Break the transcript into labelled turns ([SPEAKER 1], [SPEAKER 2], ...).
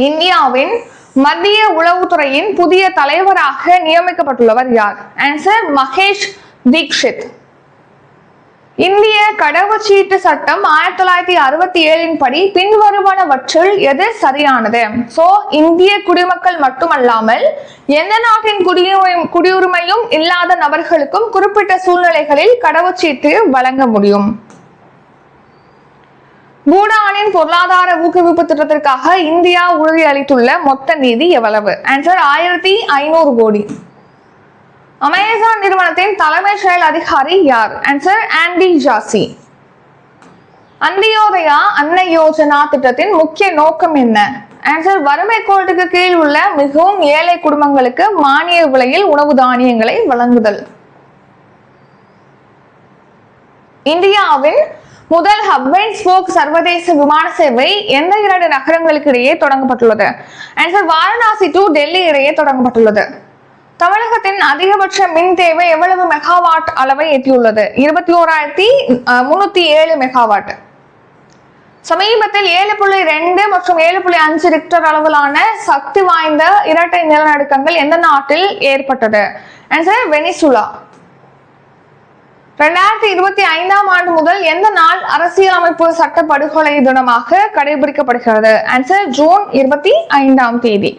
[SPEAKER 1] இந்தியாவின் மத்திய உளவுத்துறையின் புதிய தலைவராக நியமிக்கப்பட்டுள்ளவர் யார்? ஆன்சர் மகேஷ் தீக்ஷித். இந்திய கடவுச்சீட்டு சட்டம் 1967 படி பின்வருவனவற்றில் எது சரியானது? சோ இந்திய குடிமக்கள் மட்டுமல்லாமல் எந்த நாட்டின் குடியுரிமையும் இல்லாத நபர்களுக்கும் குறிப்பிட்ட சூழ்நிலைகளில் கடவுச்சீட்டு வழங்க முடியும். பூடானின் பொருளாதார ஊக்குவிப்பு திட்டத்திற்காக இந்தியா உறுதியளித்துள்ள மொத்த நிதி எவ்வளவு? ஆன்சர் 1500 கோடி. அமேசான் நிறுவனத்தின் தலைமை செயல் அதிகாரி யார்? Answer aunty Jassi. அந்தியோதயா அன்ன யோஜனா திட்டத்தின் முக்கிய நோக்கம் என்ன? ஆன்சர் வறுமை கோட்டுக்கு கீழ் உள்ள மிகவும் ஏழை குடும்பங்களுக்கு மானிய விலையில் உணவு தானியங்களை வழங்குதல். இந்தியாவின் முதல் ஹப் அண்ட் ஸ்போக் சர்வதேச விமான சேவை எந்த 2 நகரங்களுக்கு இடையே தொடங்கப்பட்டுள்ளது? ஆன்சர் வாரணாசி டு டெல்லி இடையே தொடங்கப்பட்டுள்ளது. தமிழகத்தின் அதிகபட்ச மின் தேவை எவ்வளவு மெகாவாட் அளவை எட்டியுள்ளது? 21,307 மெகாவாட். சமீபத்தில் 7.2 மற்றும் 7.5 ரிக்டர் அளவிலான சக்தி வாய்ந்த இரட்டை நிலநடுக்கங்கள் எந்த நாட்டில் ஏற்பட்டது? Answer Venezuela. 2025ஆம் ஆண்டு முதல் எந்த நாள் அரசியலமைப்பு சட்ட படுகொலை தினமாக கடைபிடிக்கப்படுகிறது? ஆன்சர் ஜூன் 25ஆம் தேதி.